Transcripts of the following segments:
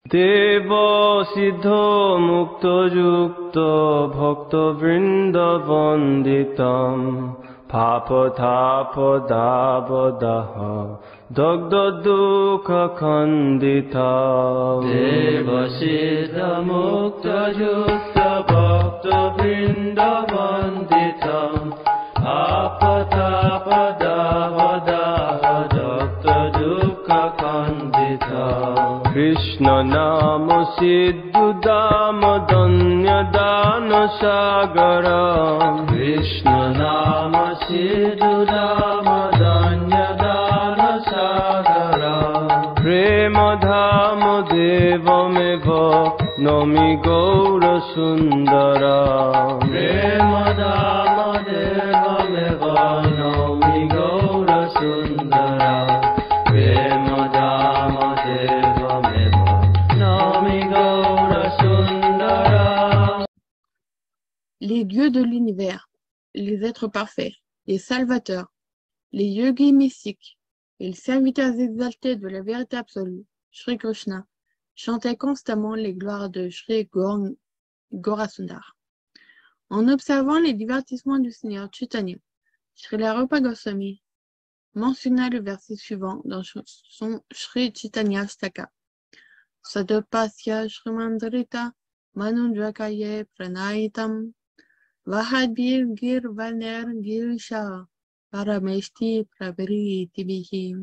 Deva siddha mukta yukta bhakta vrinda vanditam papa tapa dava daha dagda dukha khandita. Deva siddha mukta yukta bhakta vrinda vanditam papa tapa dava daha dagda dukha khandita. Krishna nama siddhudama danya dana sagara. Krishna nama siddhudama danya dana sagara. Prema dhama devameva nami gaura sundara. Prema dhama devameva nami gaura sundara. Prema dhama les dieux de l'univers, les êtres parfaits, les salvateurs, les yogis mystiques et les serviteurs exaltés de la vérité absolue, Shri Krishna, chantaient constamment les gloires de Shri Gaurasundar. En observant les divertissements du Seigneur Chaitanya, Srila Rupa Goswami mentionna le verset suivant dans son Shri Chaitanya Staka. Sadopasya Shrimandrita Manunjakaye Pranayitam Vahadbir Gir Vaner Girisha Parameshti Pravaritibihi.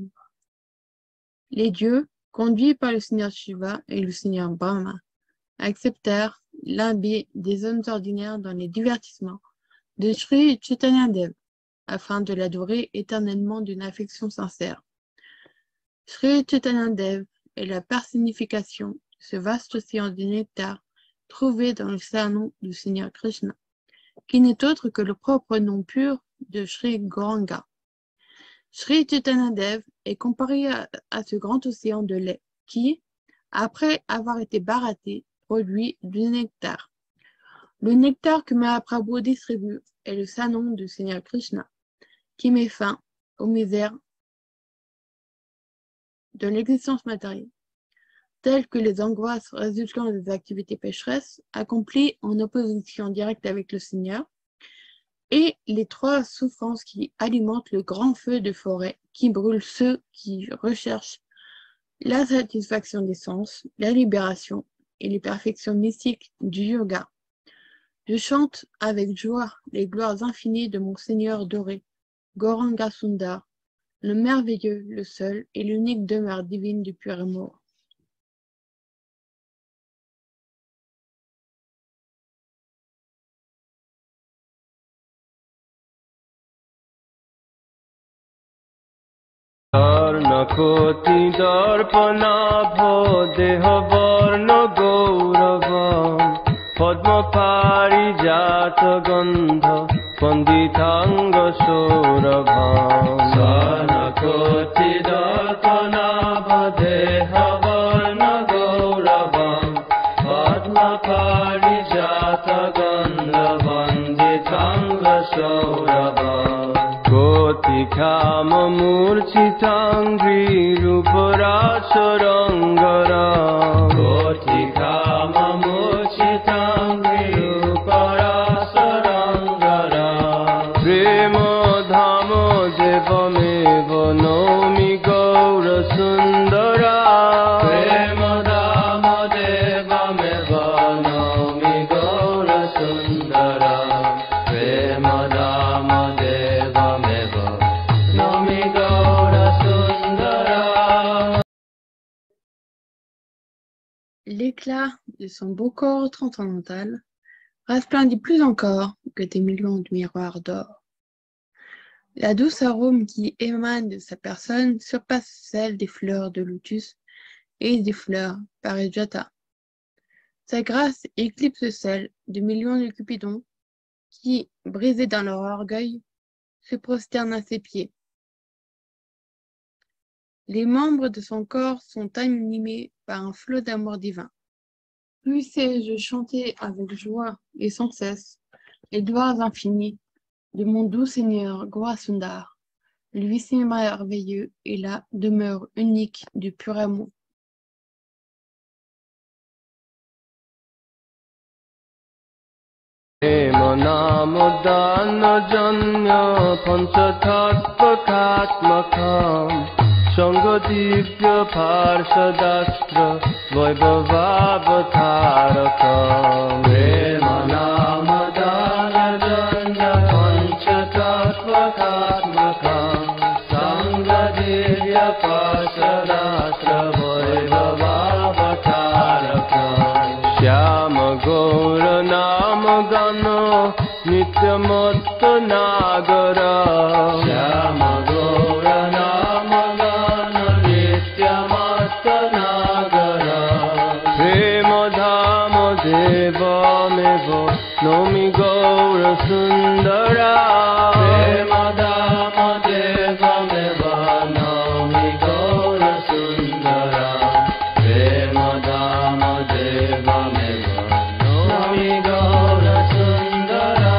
Les dieux, conduits par le Seigneur Shiva et le Seigneur Brahma, acceptèrent l'habit des hommes ordinaires dans les divertissements de Sri Chaitanya Dev, afin de l'adorer éternellement d'une affection sincère. Sri Chaitanya Dev est la personnification de ce vaste océan du nectar trouvé dans le sernon du Seigneur Krishna, qui n'est autre que le propre nom pur de Sri Gauranga. Sri Chaitanya Dev est comparé à ce grand océan de lait qui, après avoir été baratté, produit du nectar. Le nectar que Mahaprabhu distribue est le sernon du Seigneur Krishna, qui met fin aux misères de l'existence matérielle, telles que les angoisses résultant des activités pécheresses accomplies en opposition directe avec le Seigneur, et les trois souffrances qui alimentent le grand feu de forêt qui brûle ceux qui recherchent la satisfaction des sens, la libération et les perfections mystiques du yoga. Je chante avec joie les gloires infinies de mon Seigneur doré, Gauranga Sundar, le merveilleux, le seul et l'unique demeure divine du pur amour. Nakoti darpanabho deha varna gauravam padma parijata gandha panditanga saurabham. Sanakoti darpanabho deha varna gauravam padma parijata gandha panditanga saurabham. Kama murchitangri ruparasarangara. Koti kama murchitangri ruparasarangara. Prema dhama devameva nomi gaura sundara. Prema dhama devameva nomi gaura sundara. Prema dhama devameva nomi gaura sundara. L'éclat de son beau corps transcendantal resplendit plus encore que des millions de miroirs d'or. La douce arôme qui émane de sa personne surpasse celle des fleurs de lotus et des fleurs parijata. Sa grâce éclipse celle de millions de cupidons qui, brisés dans leur orgueil, se prosternent à ses pieds. Les membres de son corps sont animés par un flot d'amour divin. Puissé-je chanter avec joie et sans cesse les gloires infinies de mon doux Seigneur Gaurasundar, lui si merveilleux et la demeure unique du pur amour. প্রেম নাম দান জন্য পঞ্চতত্ত্বকাত্মকম সঙ্গ দিব্য পার্শ্বদাস্ত্র বৈভবাবতারকম প্রেম নাম দান জন্য পঞ্চতত্ত্বকাত্মকম সঙ্গ দিব্য পার্শ্বদাস্ত্র বৈভবাবতারকম শ্যাম গৌর নাম গান নিত্যমত্ত নাগর শ্যাম গৌর নাম গান নিত্যমত্ত নাগর প্রেম ধাম দেবমেব নমি গৌর সুন্দরা প্রেম ধাম দেবমেব নমি গৌর সুন্দরা প্রেম ধাম দেবমেব নমি গৌর Sundara.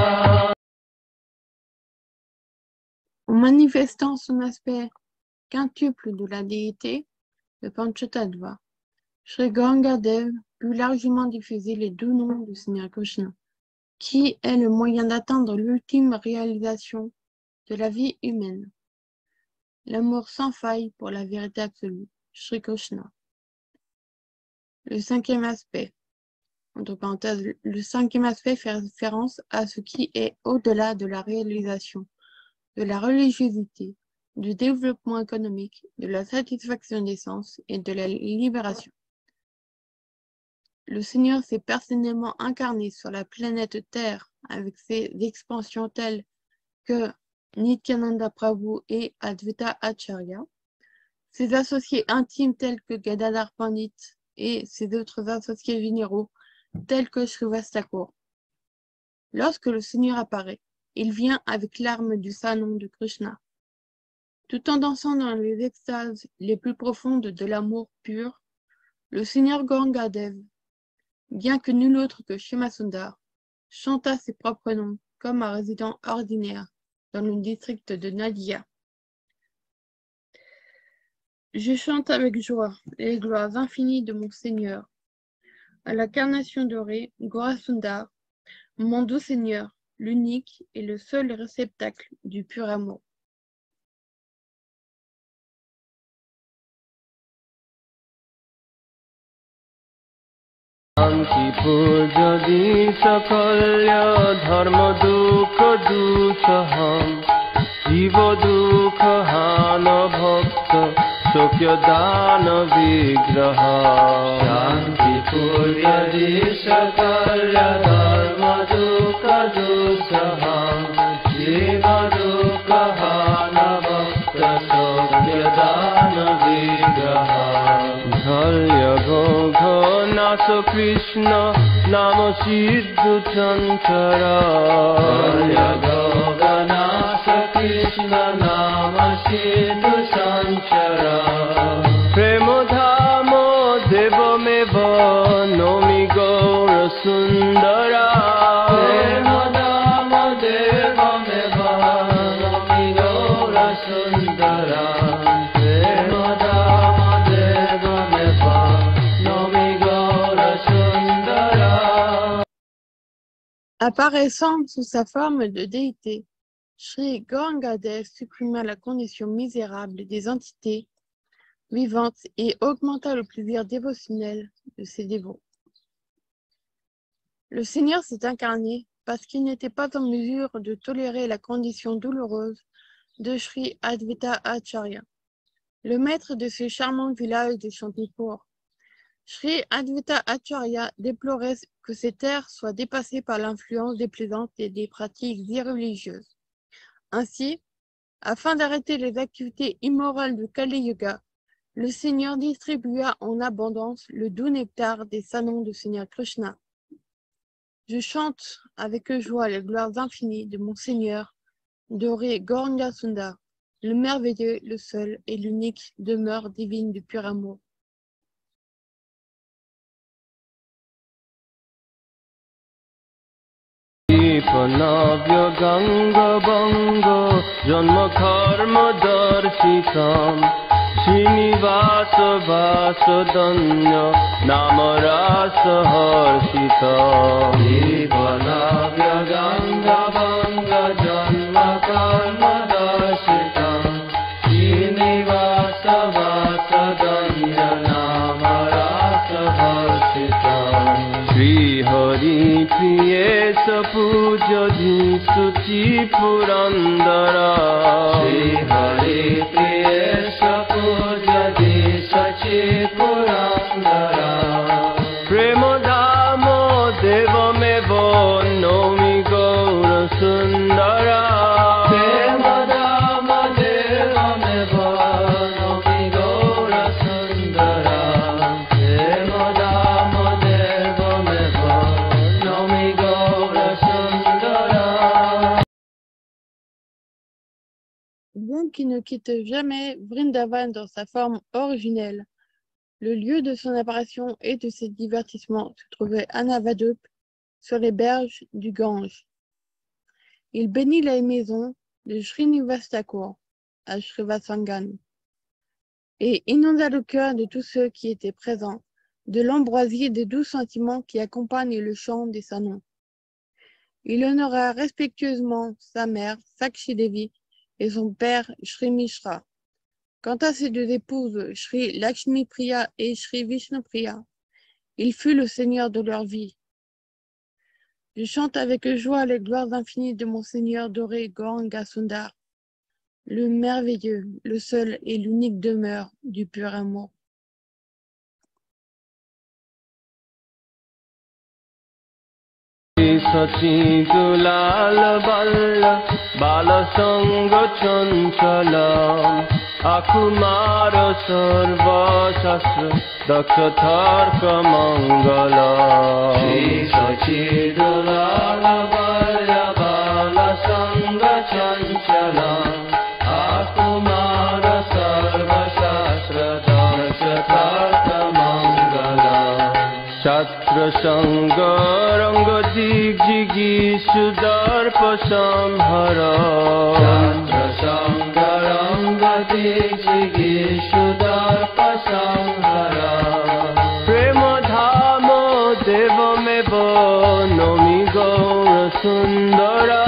En manifestant son aspect quintuple de la déité, le Panchatattva, Sri Gangadev put largement diffuser les deux noms du Seigneur Krishna, qui est le moyen d'atteindre l'ultime réalisation de la vie humaine, l'amour sans faille pour la vérité absolue, Sri Krishna. Le cinquième aspect, entre parenthèses, le cinquième aspect fait référence à ce qui est au-delà de la réalisation, de la religiosité, du développement économique, de la satisfaction des sens et de la libération. Le Seigneur s'est personnellement incarné sur la planète Terre avec ses expansions telles que Nityananda Prabhu et Advaita Acharya, ses associés intimes tels que Gadadhar Pandit et ses autres associés généraux tels que Srivastava Thakur. Lorsque le Seigneur apparaît, il vient avec l'arme du Sanon de Krishna. Tout en dansant dans les extases les plus profondes de l'amour pur, le Seigneur Gangadev, bien que nul autre que Shyamasundar, chanta ses propres noms comme un résident ordinaire dans le district de Nadia. Je chante avec joie les gloires infinies de mon Seigneur. À la carnation dorée, Gaurasundar, mon doux Seigneur, l'unique et le seul réceptacle du pur amour. শান্তি যদি সকল্য ধর্ম দুঃখ দুঃসহম জীব দুঃখ হান ভক্ত শোক্য দান বিগ্রহ শান্তি যদি সকল্য ধর্ম দুঃখ দুঃসহম জীব দুঃখ হান ভক্ত শোক্য দান বিগ্রহ ধৈর্য ঘোঘ নাথ কৃষ্ণ নাম সিদ্ধ চঞ্চর নাথ কৃষ্ণ নাম সিদ্ধ চঞ্চর প্রেম ধাম দেবমেব নমি গৌর সুন্দরা প্রেম ধাম দেবমেব নমি গৌর সুন্দরা প্রেম ধাম দেবমেব নমি গৌর Sundara. Apparaissant sous sa forme de déité, Sri Gangadev supprima la condition misérable des entités vivantes et augmenta le plaisir dévotionnel de ses dévots. Le Seigneur s'est incarné parce qu'il n'était pas en mesure de tolérer la condition douloureuse de Sri Advaita Acharya, le maître de ce charmant village de Shantipur. Sri Advaita Acharya déplorait que ces terres soient dépassées par l'influence déplaisante et des pratiques irreligieuses. Ainsi, afin d'arrêter les activités immorales du Kali Yuga, le Seigneur distribua en abondance le doux nectar des sanons du Seigneur Krishna. Je chante avec joie les gloires infinies de mon Seigneur, doré Gauranga Sundar, le merveilleux, le seul et l'unique demeure divine du pur amour. নব্য গঙ্গ বঙ্গ জন্ম কর্ম দর্শিতম Srinivas Vasudanya Namarasa Harsita Jivanavya Ganga Vanga Janma Karma Darshita Srinivasa Vasudanya Namarasa Harsita Shri Hari Priye Sapuja Dhisuchi Purandara Shri Hari Priye Sapuja Dhisuchi Purandara Premodamo Devamevo Nomi Gaura Sundara Premodamo Devamevo Nomi Gaura Sundara Premodamo Devamevo Nomi Gaura Sundara. Bien qu'il ne quitte jamais Vrindavan dans sa forme originelle, le lieu de son apparition et de ses divertissements se trouvait à Navadup, sur les berges du Gange. Il bénit la maison de Srinivas Thakur à Srivasangan et inonda le cœur de tous ceux qui étaient présents de l'ambroisie des doux sentiments qui accompagnent le chant des salons. Il honora respectueusement sa mère, Sakshi Devi, et son père, Shri Mishra. Quant à ses deux épouses, Shri Lakshmi Priya et Shri Vishnu Priya, il fut le seigneur de leur vie. Je chante avec joie les gloires infinies de mon Seigneur doré Gauranga Sundar, le merveilleux, le seul et l'unique demeure du pur amour. Sachi Dulal Balla Bala Sanga Chanchalam Akumara Sarva Shastra Daksha Tharka Mangala Shri Sachi Dulal Balla Bala Sanga Chanchalam Akumara Sarva Shastra Daksha Tharka Mangala Shastra Sanga Ranga Digjigi Sudarpa Samhara Shastra Sanga Ranga Digjigi Sudarpa Samhara Prema Dhama Devamevo Nomi Gaura Sundara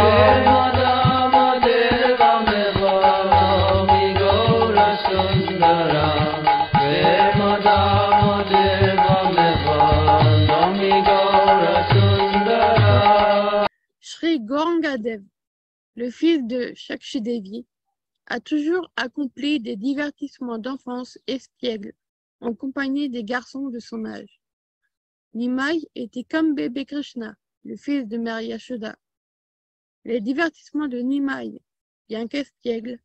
Prema Dhama Devamevo Nomi Gaura Sundara Prema Dhama Devamevo Nomi Gaura Sundara. Shri Gaurangadev, le fils de Sakshi Devi, a toujours accompli des divertissements d'enfance espiègles en compagnie des garçons de son âge. Nimai était comme bébé Krishna, le fils de Mère Yashoda. Les divertissements de Nimai, bien qu'espiègles,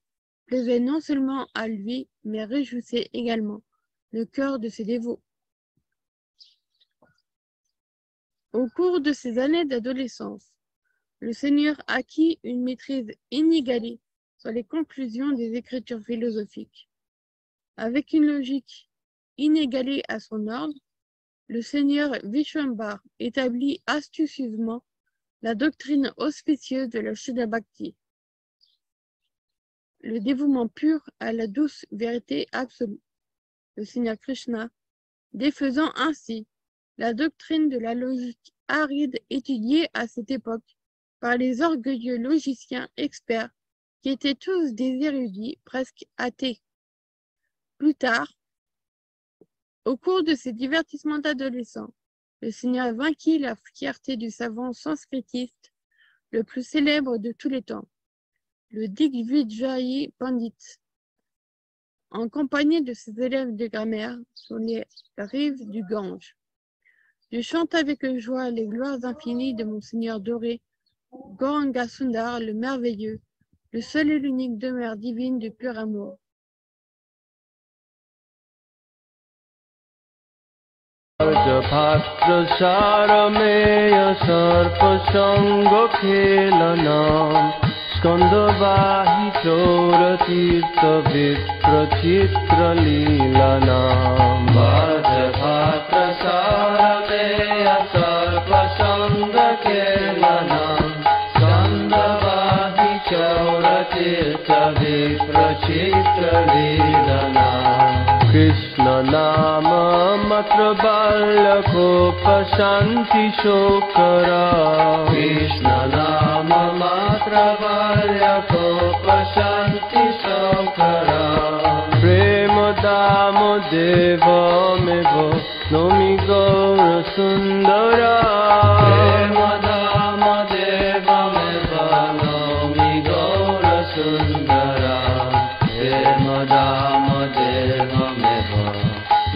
plaisaient non seulement à lui, mais réjouissaient également le cœur de ses dévots. Au cours de ses années d'adolescence, le Seigneur acquit une maîtrise inégalée sur les conclusions des écritures philosophiques. Avec une logique inégalée à son ordre, le Seigneur Vishwambar établit astucieusement la doctrine auspicieuse de la Shuddha Bhakti, le dévouement pur à la douce vérité absolue. Le Seigneur Krishna, défaisant ainsi la doctrine de la logique aride étudiée à cette époque par les orgueilleux logiciens experts qui étaient tous des érudits presque athées. Plus tard, au cours de ses divertissements d'adolescents, le Seigneur vainquit la fierté du savant sanskritiste le plus célèbre de tous les temps, le Digvijaya Pandit, en compagnie de ses élèves de grammaire sur les rives du Gange. Je chante avec joie les gloires infinies de mon Seigneur doré, Gauranga Sundar, le merveilleux, le seul et l'unique demeure divine du pur amour. Arjapatra Sarameya Sarpasango Khelanam Skandavahi Chora Tirtha Vipra Chitra Leelanam Arjapatra Sarameya Sarpasango Khelanam Skandavahi Chora Krishna Nama Matra Balyakopa Shanti Shokara. Krishna Nama Matra Balyakopa Shanti Shokara. Prema Damo Deva Mevo Nomi Gaura Sundara. Prema Damo Deva Mevo Nomi Gaura Sundara. Prema Damo Deva Mevo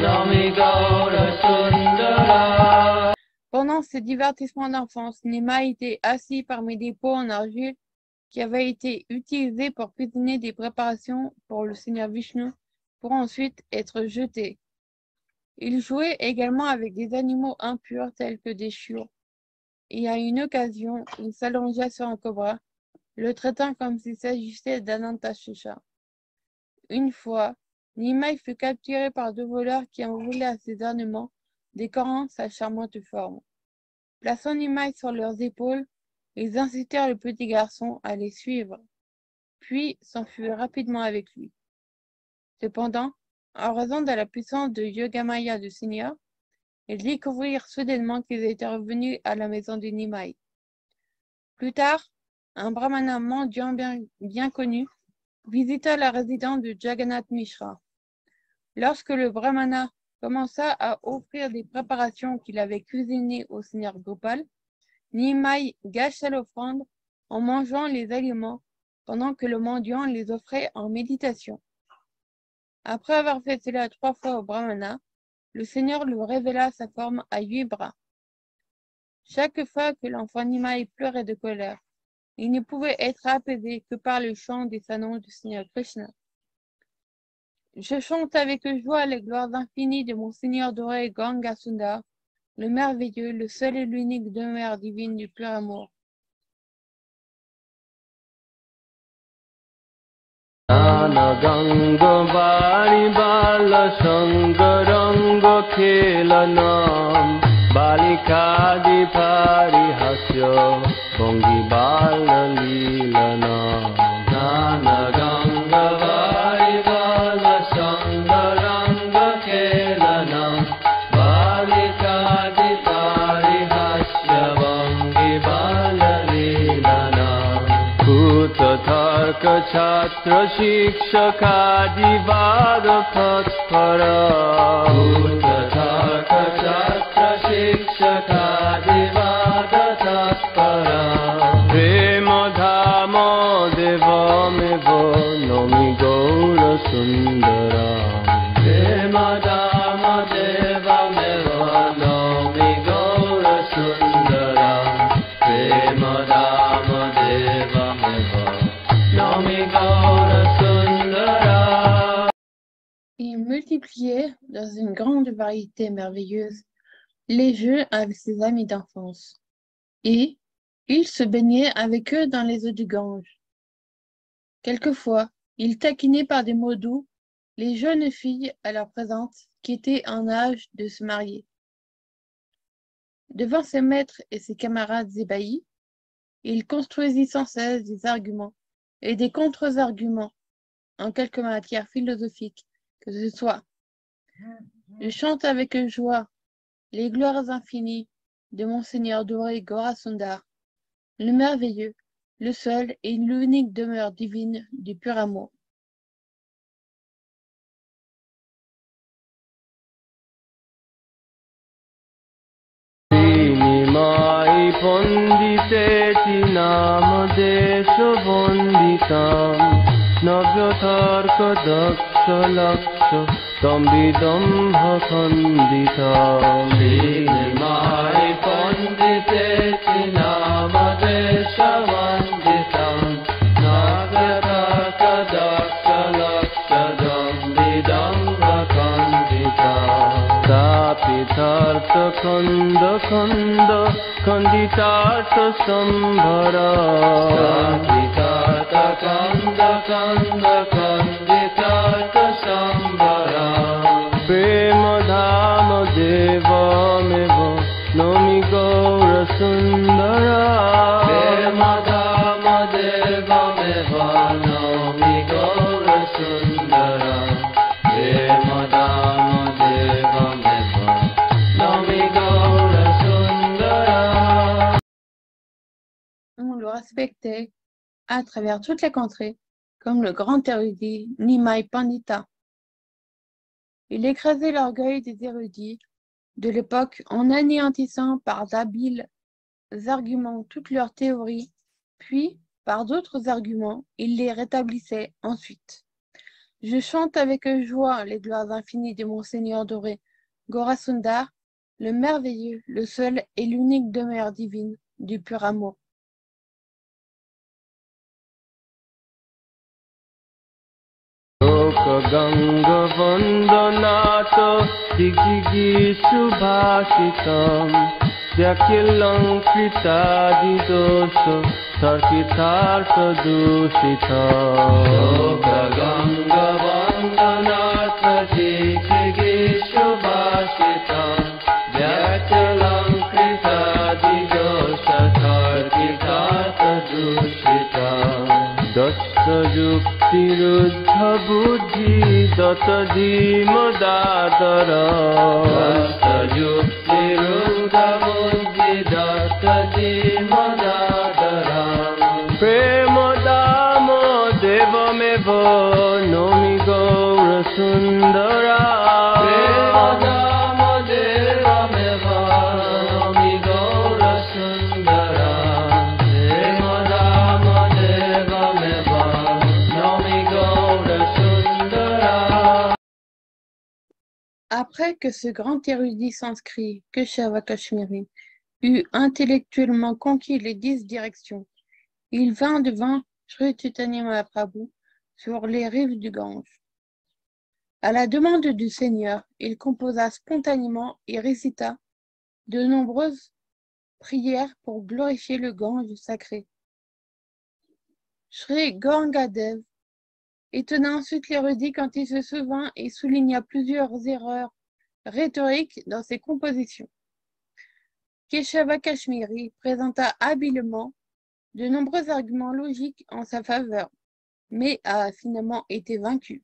Nomi Gaura Sundara. Pendant ces divertissements d'enfance, Nimai était assis parmi des pots en argile qui avaient été utilisés pour cuisiner des préparations pour le Seigneur Vishnu pour ensuite être jetés. Il jouait également avec des animaux impurs tels que des chiots. Et à une occasion, il s'allongea sur un cobra, le traitant comme s'il s'agissait d'Anantashesha. Une fois, Nimai fut capturé par 2 voleurs qui en voulaient à ses ornements, décorant sa charmante forme. Plaçant Nimai sur leurs épaules, ils incitèrent le petit garçon à les suivre, puis s'enfuirent rapidement avec lui. Cependant, en raison de la puissance de Yogamaya du Seigneur, ils découvrirent soudainement qu'ils étaient revenus à la maison de Nimai. Plus tard, un brahmana mendiant bien connu visita la résidence de Jagannath Mishra. Lorsque le brahmana commença à offrir des préparations qu'il avait cuisinées au Seigneur Gopal, Nimai gâcha l'offrande en mangeant les aliments pendant que le mendiant les offrait en méditation. Après avoir fait cela 3 fois au brahmana, le Seigneur lui révéla sa forme à 8 bras. Chaque fois que l'enfant Nimai pleurait de colère, il ne pouvait être apaisé que par le chant des salons du Seigneur Krishna. Je chante avec joie les gloires infinies de mon Seigneur doré Ganga Sundar, le merveilleux, le seul et l'unique demeure divine du pur amour. Nana Ganga Bari Bala Sangaranga Khelanam Balikadi Pari Hasya Bongi Bala Leelanam. Nana Ganga Bari Bala Sangaranga Khelanam Balikadi Pari Hasya Bongi Bala Leelanam. Bhuta Tarka Chhatra Shikshakadi Vada Patpara. Bhuta Tarka Chhatra Shikshakadi Vada Patpara. Prema Dhama Deva Mevo Nomi Gaura Sundara. Prema Dhama Deva Mevo Nomi Gaura Sundara. Prema Dhama Deva Mevo Nomi Gaura Sundara. Il multipliait dans une grande variété merveilleuse les jeux avec ses amis d'enfance, et il se baignait avec eux dans les eaux du Gange. Quelquefois, il taquinait par des mots doux les jeunes filles à leur présence qui étaient en âge de se marier. Devant ses maîtres et ses camarades ébahis, il construisit sans cesse des arguments et des contre-arguments en quelque matière philosophique que ce soit. Je chante avec joie les gloires infinies de mon Seigneur doré Gaurasundar, le merveilleux, le seul et l'unique demeure divine du pur amour. Nimai Panditeti Nama Desha Vanditam Navyatarka Daksha Laksha Tambidam Hakanditam. Nimai Panditeti Nama Desha Vanditam Navyatarka Daksha Laksha Tambidam Hakanditam. Tapitartha Khanda Khanda Khanditartha Sambhara. Tapitartha Khanda Khanda Khanditartha Sambhara. Prema Dhama Deva Meva Nomi Gaura Sundara. Prema Dhama Deva Meva respecté à travers toutes les contrées comme le grand érudit Nimai Pandita. Il écrasait l'orgueil des érudits de l'époque en anéantissant par d'habiles arguments toutes leurs théories, puis, par d'autres arguments, il les rétablissait ensuite. Je chante avec joie les gloires infinies de mon Seigneur doré, Gaurasundar, le merveilleux, le seul et l'unique demeure divine du pur amour. Ganga Vandanato Digigi Subhashitam Yakhilam Kritadi Dosho Sarkitartha Dushitam Ganga Vandanato Digigi Subhashitam Yakhilam Kritadi Dosho Sarkitartha Dushitam Dasta buddhi data dimodadara Dasta buddhi data dimodadara Premodamo devamevo nomi gaura sundara Premodamo devamevo nomi gaura sundara Premodamo devamevo nomi gaura sundara. Après que ce grand érudit sanskrit, Keshava Kashmiri, eut intellectuellement conquis les 10 directions, il vint devant Sri Chaitanya Mahaprabhu sur les rives du Gange. À la demande du Seigneur, il composa spontanément et récita de nombreuses prières pour glorifier le Gange sacré. Sri Gauranga-dev étonna ensuite l'érudit quand il se souvint et souligna plusieurs erreurs rhétoriques dans ses compositions. Keshava Kashmiri présenta habilement de nombreux arguments logiques en sa faveur, mais a finalement été vaincu.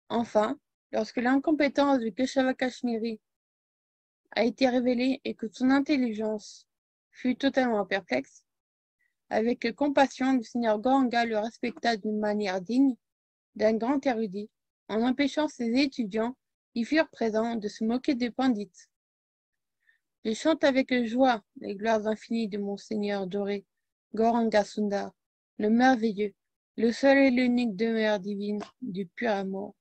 Enfin, lorsque l'incompétence de Keshava Kashmiri a été révélée et que son intelligence fut totalement perplexe, avec compassion, le Seigneur Gauranga le respecta d'une manière digne d'un grand érudit, en empêchant ses étudiants qui furent présents de se moquer des pandits. Je chante avec joie les gloires infinies de mon Seigneur doré, Gauranga Sundar, le merveilleux, le seul et l'unique demeure divine du pur amour.